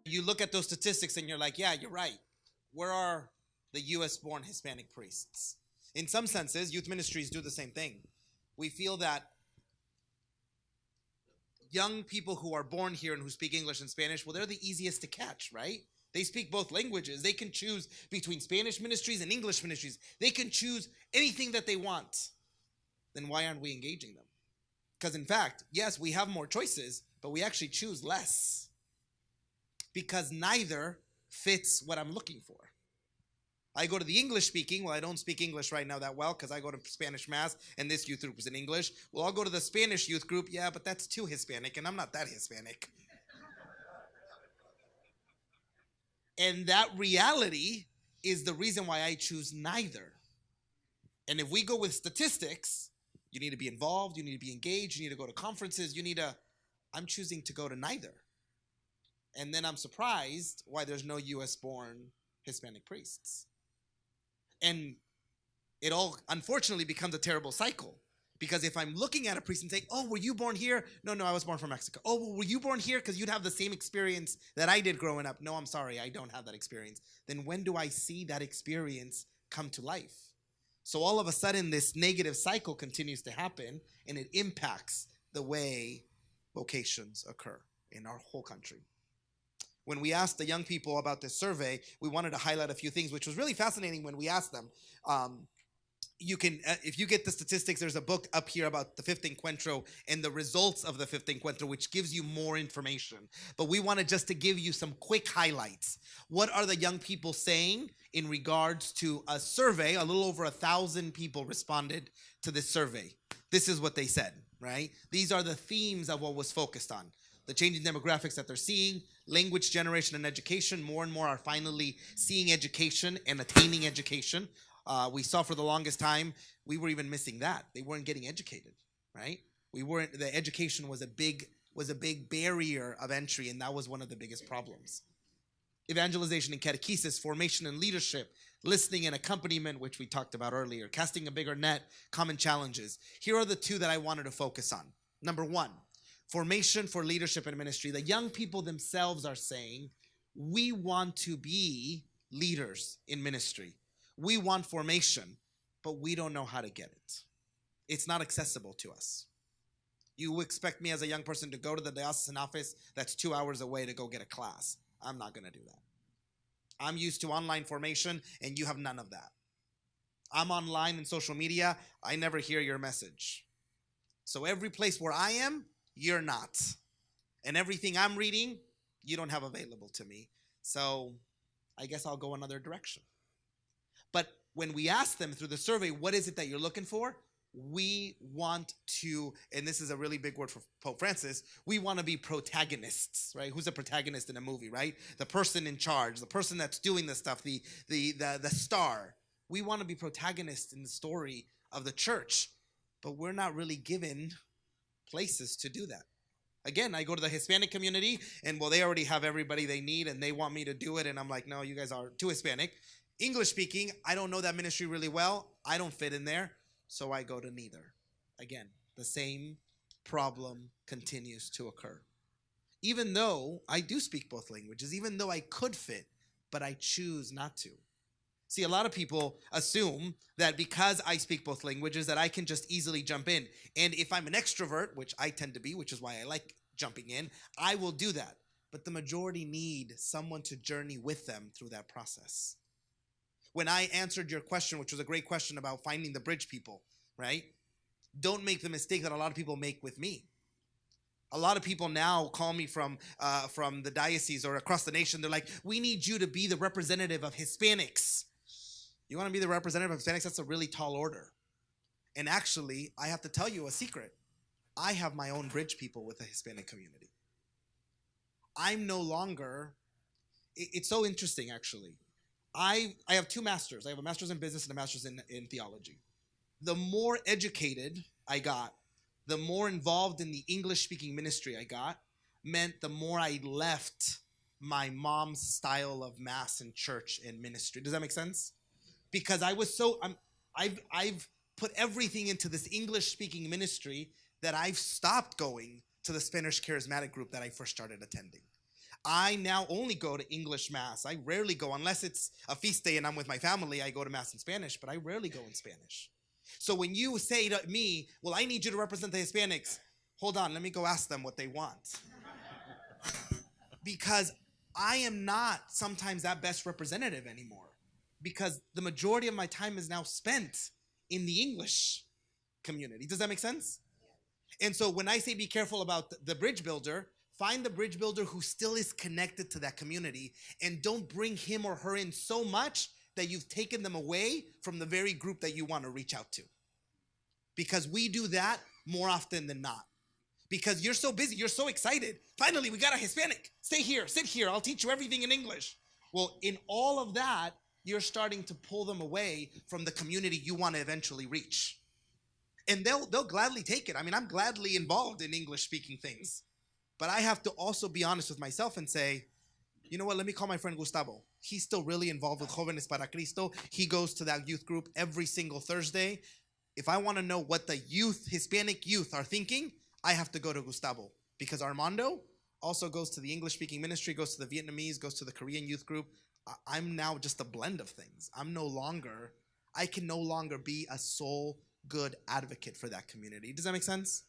You look at those statistics and you're like, yeah, you're right. Where are the US born Hispanic priests? In some senses, youth ministries do the same thing. We feel that young people who are born here and who speak English and Spanish, well, they're the easiest to catch, right? They speak both languages. They can choose between Spanish ministries and English ministries. They can choose anything that they want. Then why aren't we engaging them? Because in fact, yes, we have more choices, but we actually choose less because neither fits what I'm looking for. I go to the English speaking. Well, I don't speak English right now that well because I go to Spanish Mass and this youth group is in English. Well, I'll go to the Spanish youth group. Yeah, but that's too Hispanic and I'm not that Hispanic. And that reality is the reason why I choose neither. And if we go with statistics, you need to be involved, you need to be engaged, you need to go to conferences, I'm choosing to go to neither. And then I'm surprised why there's no US born Hispanic priests. And it all unfortunately becomes a terrible cycle. Because if I'm looking at a priest and saying, oh, were you born here? No, I was born from Mexico. Oh, well, were you born here? Because you'd have the same experience that I did growing up. No, I'm sorry, I don't have that experience. Then when do I see that experience come to life? So all of a sudden, this negative cycle continues to happen, and it impacts the way vocations occur in our whole country. When we asked the young people about this survey, we wanted to highlight a few things, which was really fascinating when we asked them. You can, if you get the statistics, there's a book up here about the fifth Encuentro and the results of the fifth Encuentro, which gives you more information. But we wanted just to give you some quick highlights. What are the young people saying in regards to a survey? A little over 1,000 people responded to this survey. This is what they said, right? These are the themes of what was focused on. The changing demographics that they're seeing, language generation and education. More and more are finally seeing education and attaining education. We saw for the longest time, we were even missing that. They weren't getting educated, right? The education was a big barrier of entry, and that was one of the biggest problems. Evangelization and catechesis, formation and leadership, listening and accompaniment, which we talked about earlier, casting a bigger net, common challenges. Here are the two that I wanted to focus on. Number one, formation for leadership and ministry. The young people themselves are saying, we want to be leaders in ministry. We want formation, but we don't know how to get it. It's not accessible to us. You expect me as a young person to go to the diocesan office that's 2 hours away to go get a class. I'm not going to do that. I'm used to online formation, and you have none of that. I'm online in social media. I never hear your message. So every place where I am, you're not. And everything I'm reading, you don't have available to me. So I guess I'll go another direction. But when we ask them through the survey, what is it that you're looking for? We want to, and this is a really big word for Pope Francis, we want to be protagonists, right? Who's a protagonist in a movie, right? The person in charge, the person that's doing the stuff, the star. We want to be protagonists in the story of the church, but we're not really given places to do that. Again, I go to the Hispanic community, and well, they already have everybody they need, and they want me to do it, and I'm like, no, you guys are too Hispanic. English speaking, I don't know that ministry really well. I don't fit in there, so I go to neither. Again, the same problem continues to occur. Even though I do speak both languages, even though I could fit, but I choose not to. See, a lot of people assume that because I speak both languages that I can just easily jump in. And if I'm an extrovert, which I tend to be, which is why I like jumping in, I will do that. But the majority need someone to journey with them through that process. When I answered your question, which was a great question about finding the bridge people, right? Don't make the mistake that a lot of people make with me. A lot of people now call me from the diocese or across the nation. They're like, we need you to be the representative of Hispanics. You want to be the representative of Hispanics? That's a really tall order. And actually, I have to tell you a secret. I have my own bridge people with the Hispanic community. I'm no longer, it's so interesting actually. I have two masters. I have a master's in business and a master's in theology. The more educated I got, the more involved in the English-speaking ministry I got, meant the more I left my mom's style of mass and church and ministry. Does that make sense? Because I was so, I've put everything into this English-speaking ministry that I've stopped going to the Spanish charismatic group that I first started attending. I now only go to English Mass. I rarely go, unless it's a feast day and I'm with my family, I go to Mass in Spanish, but I rarely go in Spanish. So when you say to me, well, I need you to represent the Hispanics, hold on, let me go ask them what they want. Because I am not sometimes that best representative anymore. Because the majority of my time is now spent in the English community. Does that make sense? And so when I say be careful about the bridge builder, find the bridge builder who still is connected to that community, and don't bring him or her in so much that you've taken them away from the very group that you want to reach out to. Because we do that more often than not. Because you're so busy, you're so excited. Finally, we got a Hispanic. Stay here, sit here, I'll teach you everything in English. Well, in all of that, you're starting to pull them away from the community you want to eventually reach. And they'll gladly take it. I mean, I'm gladly involved in English speaking things. But I have to also be honest with myself and say, you know what, let me call my friend Gustavo. He's still really involved with Jóvenes para Cristo. He goes to that youth group every single Thursday. If I want to know what the youth, Hispanic youth are thinking, I have to go to Gustavo. Because Armando also goes to the English speaking ministry, goes to the Vietnamese, goes to the Korean youth group. I'm now just a blend of things. I can no longer be a sole good advocate for that community. Does that make sense?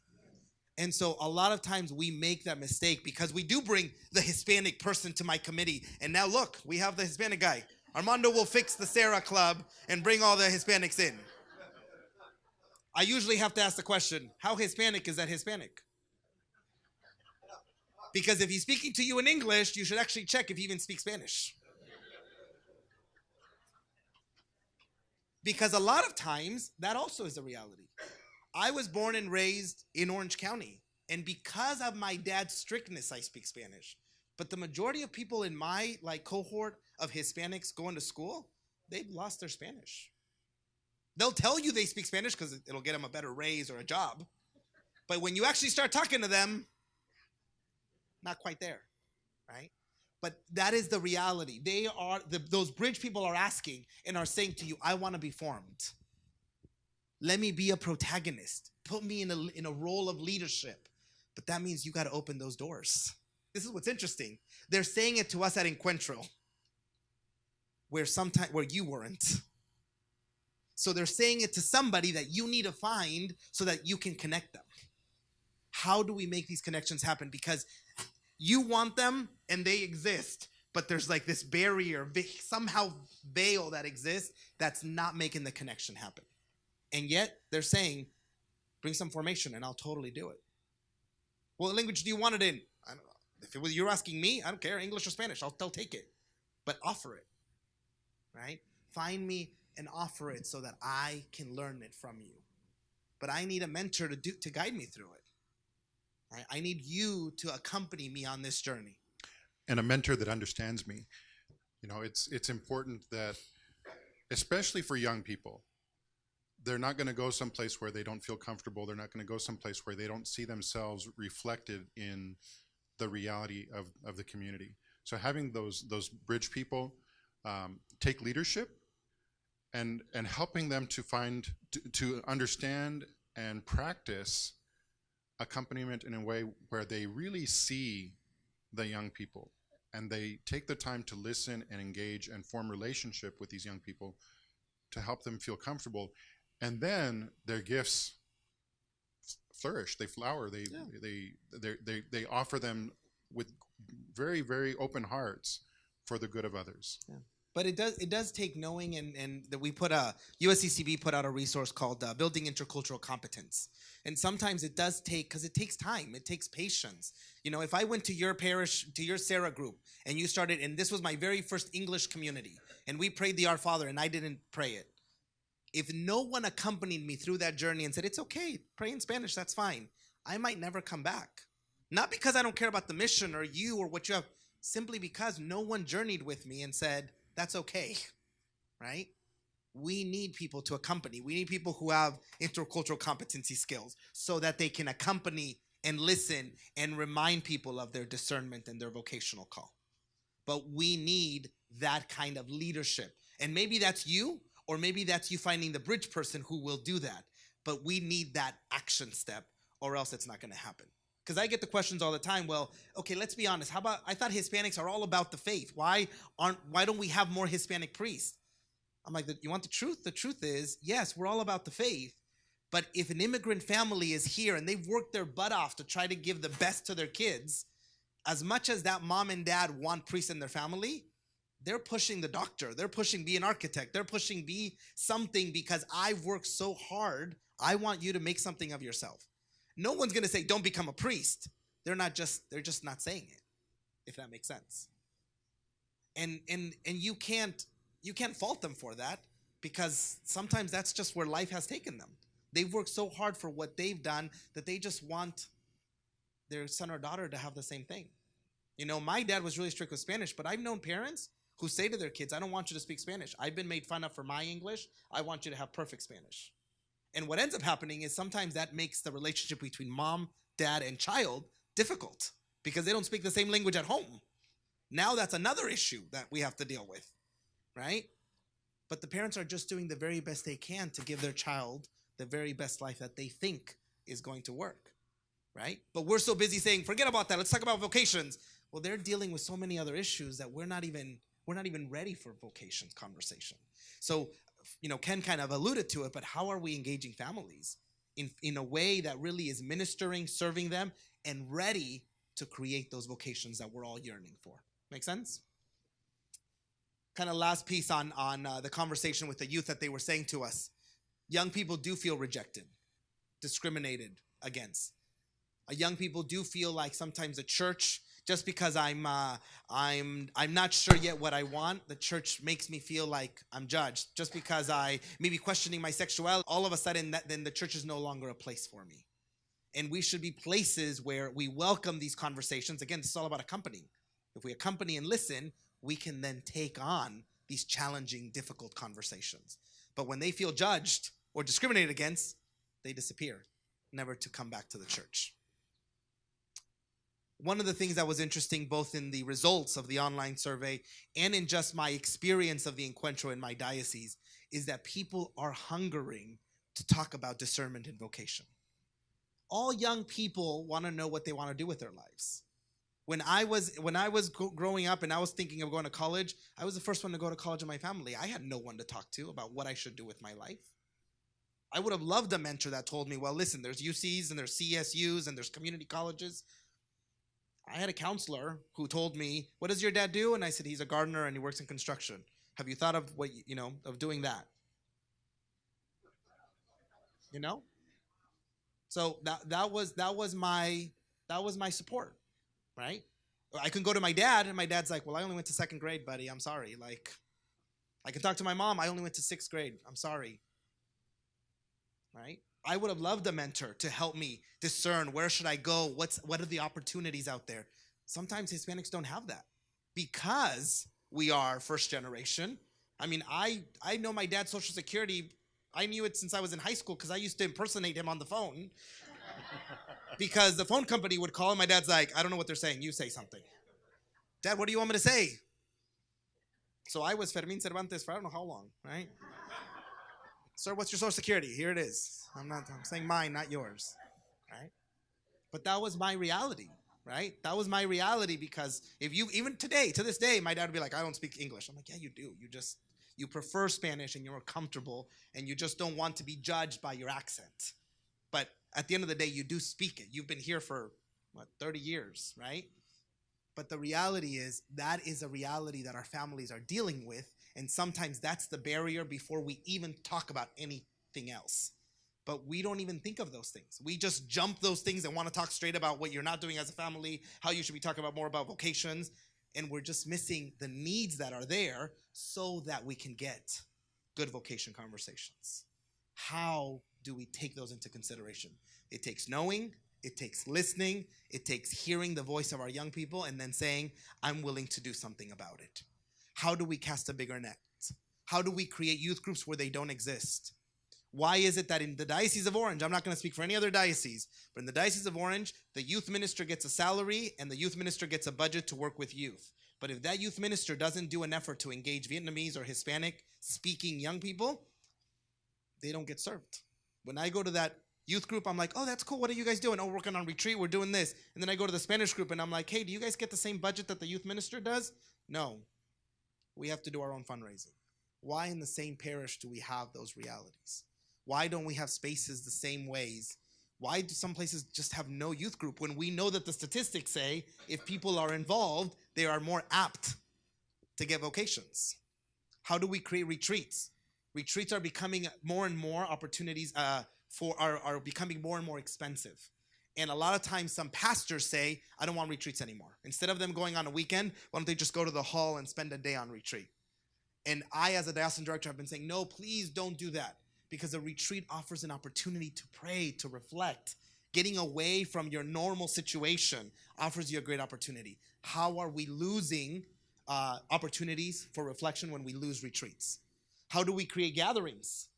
And so a lot of times we make that mistake because we do bring the Hispanic person to my committee. And now look, we have the Hispanic guy. Armando will fix the Serra club and bring all the Hispanics in. I usually have to ask the question, how Hispanic is that Hispanic? Because if he's speaking to you in English, you should actually check if he even speaks Spanish. Because a lot of times, that also is a reality. I was born and raised in Orange County. And because of my dad's strictness, I speak Spanish. But the majority of people in my cohort of Hispanics going to school, they've lost their Spanish. They'll tell you they speak Spanish because it'll get them a better raise or a job. But when you actually start talking to them, not quite there, right? But that is the reality. Those bridge people are asking and are saying to you, I want to be formed. Let me be a protagonist. Put me in a role of leadership. But that means you got to open those doors. This is what's interesting. They're saying it to us at Encuentro, where you weren't. So they're saying it to somebody that you need to find so that you can connect them. How do we make these connections happen? Because you want them and they exist, but there's this barrier, somehow veil that exists that's not making the connection happen. And yet they're saying, bring some formation and I'll totally do it. Well, what language do you want it in? I don't know. If you're asking me, I don't care, English or Spanish, they'll take it. But offer it, right? Find me and offer it so that I can learn it from you. But I need a mentor to guide me through it. Right? I need you to accompany me on this journey. And a mentor that understands me. It's important that, especially for young people, they're not going to go someplace where they don't feel comfortable. They're not going to go someplace where they don't see themselves reflected in the reality of the community. So having those bridge people take leadership and helping them to understand and practice accompaniment in a way where they really see the young people and they take the time to listen and engage and form relationship with these young people to help them feel comfortable. And then their gifts flourish, they flower, they offer them with very, very open hearts for the good of others. Yeah. But it does take knowing, and that we USCCB put out a resource called Building Intercultural Competence. And sometimes it does because it takes time, it takes patience. If I went to your parish, to your Serra group, and you started, and this was my very first English community, and we prayed the Our Father, and I didn't pray it. If no one accompanied me through that journey and said, it's okay, pray in Spanish, that's fine, I might never come back. Not because I don't care about the mission or you or what you have, simply because no one journeyed with me and said, that's okay, right? We need people to accompany. We need people who have intercultural competency skills so that they can accompany and listen and remind people of their discernment and their vocational call. But we need that kind of leadership. And maybe that's you, or maybe that's you finding the bridge person who will do that. But we need that action step, or else it's not going to happen. Because I get the questions all the time. Well, okay, let's be honest. How about, I thought Hispanics are all about the faith. Why don't we have more Hispanic priests? I'm like, you want the truth? The truth is, yes, we're all about the faith. But if an immigrant family is here and they've worked their butt off to try to give the best to their kids, as much as that mom and dad want priests in their family, they're pushing the doctor. They're pushing be an architect. They're pushing be something because I've worked so hard. I want you to make something of yourself. No one's going to say, don't become a priest. They're just not saying it, if that makes sense. And you can't fault them for that, because sometimes that's just where life has taken them. They've worked so hard for what they've done that they just want their son or daughter to have the same thing. You know, my dad was really strict with Spanish, but I've known parents who say to their kids, I don't want you to speak Spanish. I've been made fun of for my English. I want you to have perfect Spanish. And what ends up happening is sometimes that makes the relationship between mom, dad, and child difficult because they don't speak the same language at home. Now that's another issue that we have to deal with, right? But the parents are just doing the very best they can to give their child the very best life that they think is going to work, right? But we're so busy saying, forget about that. Let's talk about vocations. Well, they're dealing with so many other issues that we're not even ready for vocations conversation. So, you know, Ken kind of alluded to it, but how are we engaging families in a way that really is ministering, serving them, and ready to create those vocations that we're all yearning for? Make sense? Kind of last piece on the conversation with the youth that they were saying to us. Young people do feel rejected, discriminated against. Young people do feel like sometimes the church, just because I'm not sure yet what I want, the church makes me feel like I'm judged. Just because I may be questioning my sexuality, all of a sudden then the church is no longer a place for me. And we should be places where we welcome these conversations. Again, this is all about accompanying. If we accompany and listen, we can then take on these challenging, difficult conversations. But when they feel judged or discriminated against, they disappear, never to come back to the church. One of the things that was interesting, both in the results of the online survey and in just my experience of the Encuentro in my diocese, is that people are hungering to talk about discernment and vocation. All young people want to know what they want to do with their lives. When I was growing up and I was thinking of going to college, I was the first one to go to college in my family. I had no one to talk to about what I should do with my life. I would have loved a mentor that told me, well, listen, there's UCs and there's CSUs and there's community colleges. I had a counselor who told me, what does your dad do? And I said, he's a gardener and he works in construction. Have you thought of of doing that? You know? So that was my support, right? I can go to my dad and my dad's like, well, I only went to second grade, buddy. I'm sorry. Like, I can talk to my mom. I only went to sixth grade. I'm sorry. Right? I would have loved a mentor to help me discern where should I go, what are the opportunities out there. Sometimes Hispanics don't have that because we are first generation. I mean, I know my dad's social security. I knew it since I was in high school because I used to impersonate him on the phone because the phone company would call and my dad's like, I don't know what they're saying. You say something. Dad, what do you want me to say? So I was Fermin Cervantes for I don't know how long, right? Sir, what's your social security? Here it is. I'm saying mine, not yours, right? But that was my reality, right? That was my reality because even today, to this day, my dad would be like, I don't speak English. I'm like, yeah, you do. You prefer Spanish and you're more comfortable and you just don't want to be judged by your accent. But at the end of the day, you do speak it. You've been here for, 30 years, right? But the reality is that is a reality that our families are dealing with. And sometimes that's the barrier before we even talk about anything else. But we don't even think of those things. We just jump those things and want to talk straight about what you're not doing as a family, how you should be talking about more about vocations. And we're just missing the needs that are there so that we can get good vocation conversations. How do we take those into consideration? It takes knowing, it takes listening, it takes hearing the voice of our young people and then saying, I'm willing to do something about it. How do we cast a bigger net? How do we create youth groups where they don't exist? Why is it that in the Diocese of Orange, I'm not going to speak for any other diocese, but in the Diocese of Orange, the youth minister gets a salary and the youth minister gets a budget to work with youth. But if that youth minister doesn't do an effort to engage Vietnamese or Hispanic speaking young people, they don't get served. When I go to that Youth group, I'm like, oh, that's cool. What are you guys doing? Oh, we're working on retreat. We're doing this. And then I go to the Spanish group and I'm like, hey, do you guys get the same budget that the youth minister does? No. We have to do our own fundraising. Why in the same parish do we have those realities? Why don't we have spaces the same ways? Why do some places just have no youth group when we know that the statistics say if people are involved, they are more apt to get vocations? How do we create retreats? Retreats are becoming more and more opportunities are becoming more and more expensive. And a lot of times some pastors say, I don't want retreats anymore. Instead of them going on a weekend, why don't they just go to the hall and spend a day on retreat? And I, as a diocesan director, have been saying, no, please don't do that. Because a retreat offers an opportunity to pray, to reflect. Getting away from your normal situation offers you a great opportunity. How are we losing opportunities for reflection when we lose retreats? How do we create gatherings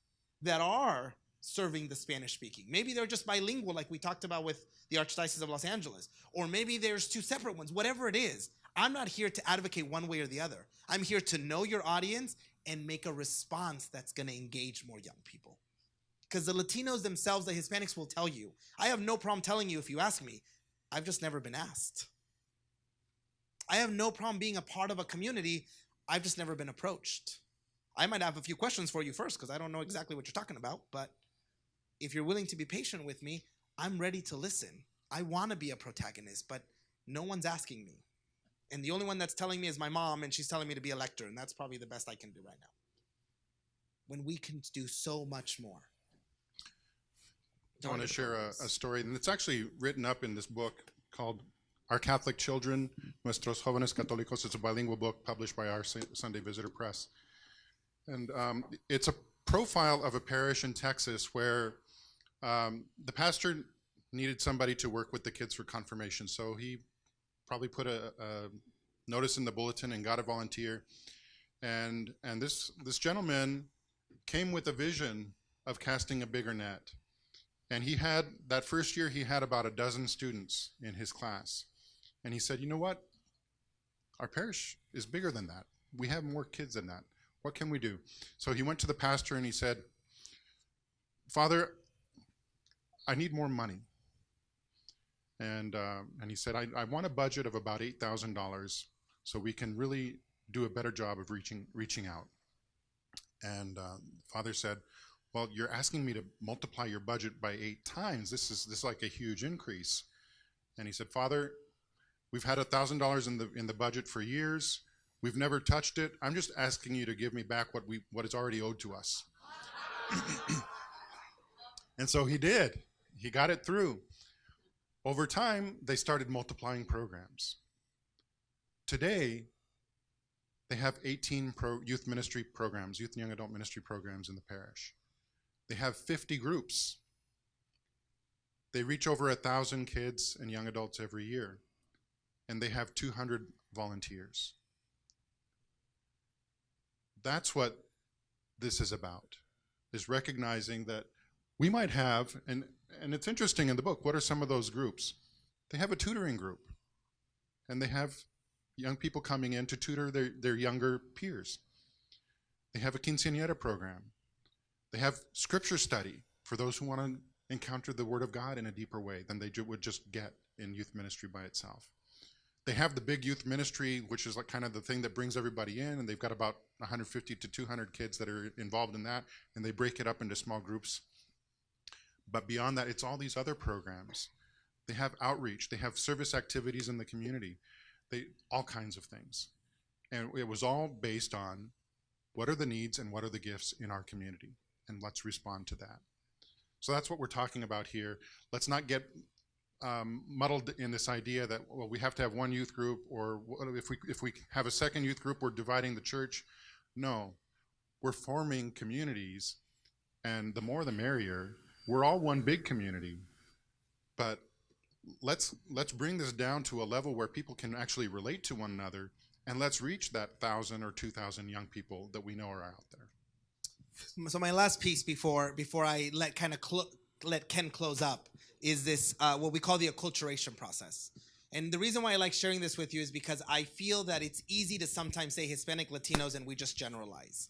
that are serving the Spanish speaking? Maybe they're just bilingual like we talked about with the Archdiocese of Los Angeles. Or maybe there's two separate ones. Whatever it is, I'm not here to advocate one way or the other. I'm here to know your audience and make a response that's going to engage more young people. Because the Latinos themselves, the Hispanics will tell you. I have no problem telling you if you ask me. I've just never been asked. I have no problem being a part of a community. I've just never been approached. I might have a few questions for you first because I don't know exactly what you're talking about. But if you're willing to be patient with me, I'm ready to listen. I want to be a protagonist, but no one's asking me. And the only one that's telling me is my mom, and she's telling me to be a lector, and that's probably the best I can do right now. When we can do so much more. I want to share a story, and it's actually written up in this book called Our Catholic Children, Nuestros Jóvenes Católicos. It's a bilingual book published by our Sunday Visitor Press. And it's a profile of a parish in Texas where the pastor needed somebody to work with the kids for confirmation. So he probably put a notice in the bulletin and got a volunteer. And this gentleman came with a vision of casting a bigger net. And he had, that first year, he had about a dozen students in his class. And he said, you know what? Our parish is bigger than that. We have more kids than that. What can we do? So he went to the pastor and he said, Father, I need more money. And he said, I want a budget of about $8,000 so we can really do a better job of reaching out. And Father said, well, you're asking me to multiply your budget by 8 times. This is like a huge increase. And he said, Father, we've had $1,000 in the budget for years. We've never touched it. I'm just asking you to give me back what is already owed to us. And so he did. He got it through. Over time, they started multiplying programs. Today, they have 18 youth ministry programs, youth and young adult ministry programs in the parish. They have 50 groups. They reach over 1,000 kids and young adults every year. And they have 200 volunteers. That's what this is about, is recognizing that we might have, and it's interesting in the book, what are some of those groups? They have a tutoring group, and they have young people coming in to tutor their younger peers. They have a quinceañera program. They have scripture study for those who want to encounter the Word of God in a deeper way than they would just get in youth ministry by itself. They have the big youth ministry, which is like kind of the thing that brings everybody in, and they've got about 150 to 200 kids that are involved in that, and they break it up into small groups. But beyond that, it's all these other programs. They have outreach. They have service activities in the community. All kinds of things. And it was all based on what are the needs and what are the gifts in our community, and let's respond to that. So that's what we're talking about here. Let's not get muddled in this idea that, well, we have to have one youth group, or if we have a second youth group, we're dividing the church. No, we're forming communities, and the more the merrier. We're all one big community, but let's bring this down to a level where people can actually relate to one another, and let's reach that 1,000 or 2,000 young people that we know are out there. So my last piece before I let Ken close up is this what we call the acculturation process. And the reason why I like sharing this with you is because I feel that it's easy to sometimes say Hispanic Latinos and we just generalize.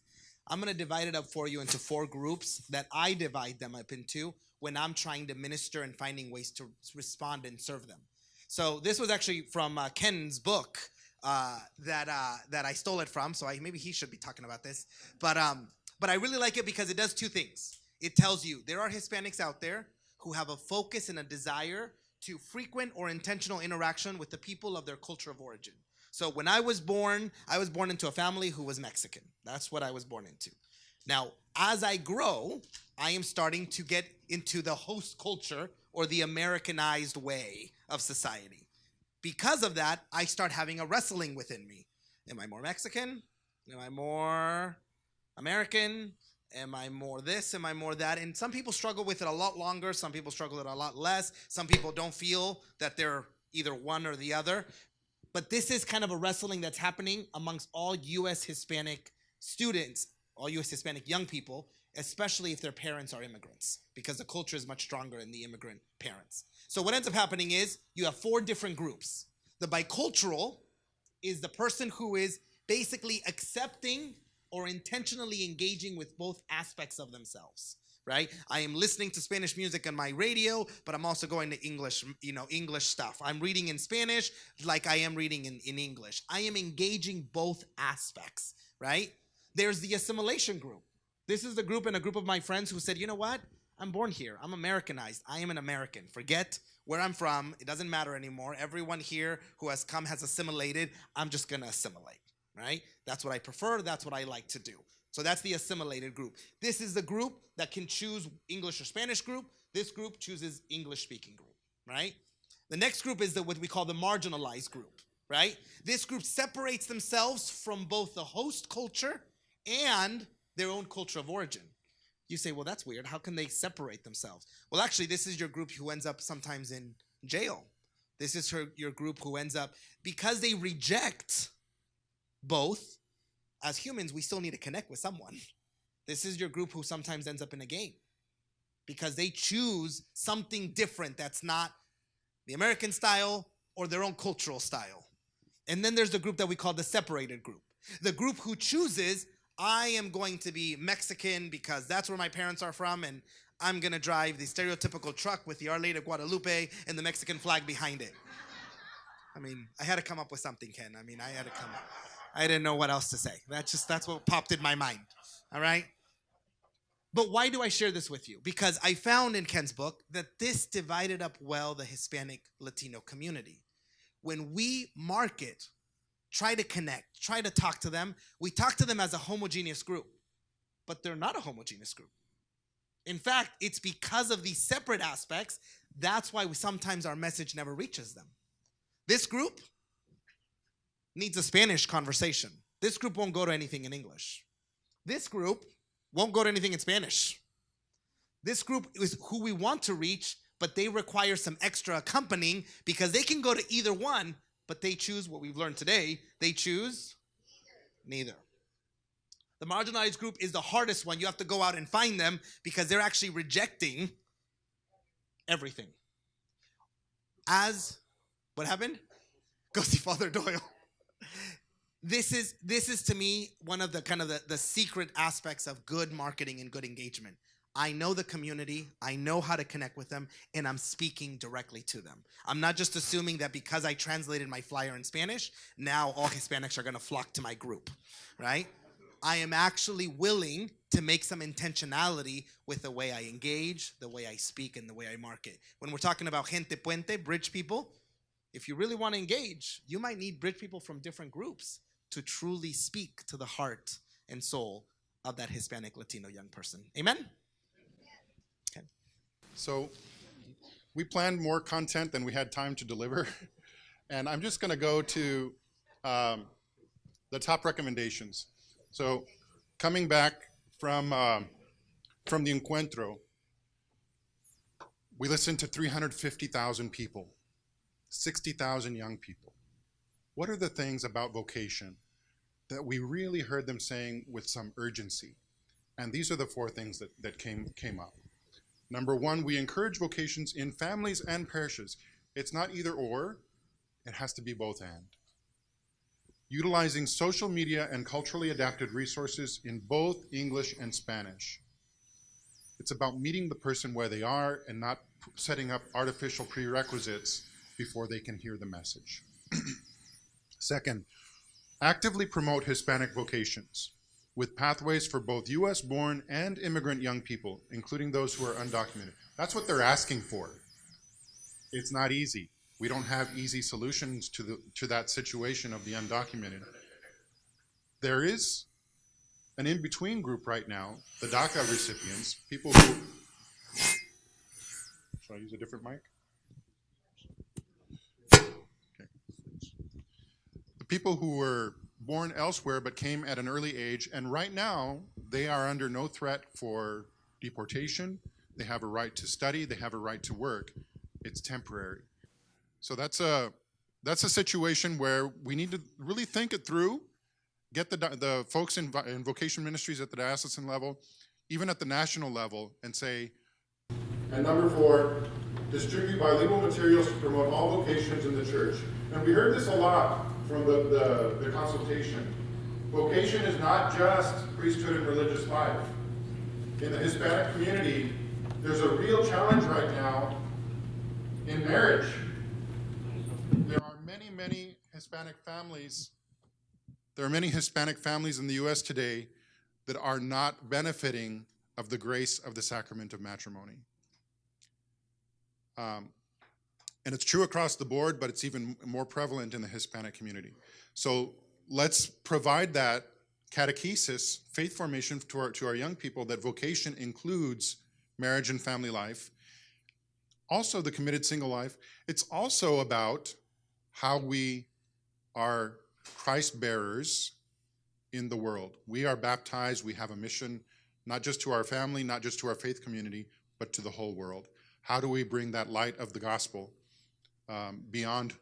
I'm going to divide it up for you into 4 groups that I divide them up into when I'm trying to minister and finding ways to respond and serve them. So this was actually from Ken's book that I stole it from. So maybe he should be talking about this. But I really like it because it does 2 things. It tells you there are Hispanics out there who have a focus and a desire to frequent or intentional interaction with the people of their culture of origin. So when I was born into a family who was Mexican. That's what I was born into. Now, as I grow, I am starting to get into the host culture or the Americanized way of society. Because of that, I start having a wrestling within me. Am I more Mexican? Am I more American? Am I more this? Am I more that? And some people struggle with it a lot longer. Some people struggle with it a lot less. Some people don't feel that they're either one or the other. But this is kind of a wrestling that's happening amongst all U.S. Hispanic students, all U.S. Hispanic young people, especially if their parents are immigrants, because the culture is much stronger in the immigrant parents. So what ends up happening is you have 4 different groups. The bicultural is the person who is basically accepting or intentionally engaging with both aspects of themselves, right? I am listening to Spanish music on my radio, but I'm also going to English, English stuff. I'm reading in Spanish like I am reading in English. I am engaging both aspects, right? There's the assimilation group. This is the group and a group of my friends who said, you know what? I'm born here. I'm Americanized. I am an American. Forget where I'm from. It doesn't matter anymore. Everyone here who has come has assimilated. I'm just going to assimilate, right? That's what I prefer. That's what I like to do. So that's the assimilated group. This is the group that can choose English or Spanish group. This group chooses English-speaking group, right? The next group is what we call the marginalized group, right? This group separates themselves from both the host culture and their own culture of origin. You say, well, that's weird. How can they separate themselves? Well, actually, this is your group who ends up sometimes in jail. This is your group who ends up, because they reject both. As humans, we still need to connect with someone. This is your group who sometimes ends up in a game because they choose something different that's not the American style or their own cultural style. And then there's the group that we call the separated group. The group who chooses, I am going to be Mexican because that's where my parents are from, and I'm going to drive the stereotypical truck with the Our Lady of Guadalupe and the Mexican flag behind it. I mean, I had to come up with something, Ken. I had to come up. I didn't know what else to say. That's what popped in my mind. All right? But why do I share this with you? Because I found in Ken's book that this divided up well the Hispanic Latino community. When we market, try to connect, try to talk to them, we talk to them as a homogeneous group. But they're not a homogeneous group. In fact, it's because of these separate aspects, that's why sometimes our message never reaches them. This group needs a Spanish conversation. This group won't go to anything in English. This group won't go to anything in Spanish. This group is who we want to reach, but they require some extra accompanying because they can go to either one, but they choose what we've learned today. They choose neither. The marginalized group is the hardest one. You have to go out and find them because they're actually rejecting everything. What happened? Go see Father Doyle. This is to me one of the kind of the secret aspects of good marketing and good engagement. I know the community, I know how to connect with them, and I'm speaking directly to them. I'm not just assuming that because I translated my flyer in Spanish, now all Hispanics are going to flock to my group, right? I am actually willing to make some intentionality with the way I engage, the way I speak, and the way I market. When we're talking about gente puente, bridge people, if you really want to engage, you might need bridge people from different groups to truly speak to the heart and soul of that Hispanic Latino young person. Amen? Okay. So we planned more content than we had time to deliver. And I'm just going to go to the top recommendations. So coming back from the Encuentro, we listened to 350,000 people, 60,000 young people. What are the things about vocation that we really heard them saying with some urgency? And these are the 4 things that came up. Number 1, we encourage vocations in families and parishes. It's not either or, it has to be both and. utilizing social media and culturally adapted resources in both English and Spanish. It's about meeting the person where they are and not setting up artificial prerequisites before they can hear the message. Second, actively promote Hispanic vocations with pathways for both US-born and immigrant young people, including those who are undocumented. That's what they're asking for. It's not easy. We don't have easy solutions to that situation of the undocumented. There is an in-between group right now, the DACA recipients, people who... Should I use a different mic? Okay. The people who were born elsewhere but came at an early age, and right now they are under no threat for deportation. They have a right to study, they have a right to work. It's temporary. So that's a situation where we need to really think it through, get the folks in vocation ministries at the diocesan level, even at the national level, and say. And number 4, distribute bilingual materials to promote all vocations in the church. And we heard this a lot from the consultation. Vocation is not just priesthood and religious life. In the Hispanic community, there's a real challenge right now in marriage. There are many Hispanic families. There are many Hispanic families in the U.S. today that are not benefiting of the grace of the sacrament of matrimony. And it's true across the board, but it's even more prevalent in the Hispanic community. So let's provide that catechesis, faith formation to our young people, that vocation includes marriage and family life. Also the committed single life. It's also about how we are Christ bearers in the world. We are baptized, we have a mission, not just to our family, not just to our faith community, but to the whole world. How do we bring that light of the gospel beyond,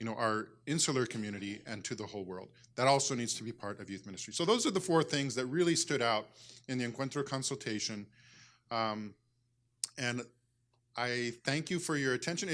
our insular community and to the whole world? That also needs to be part of youth ministry. So those are the 4 things that really stood out in the Encuentro consultation. And I thank you for your attention.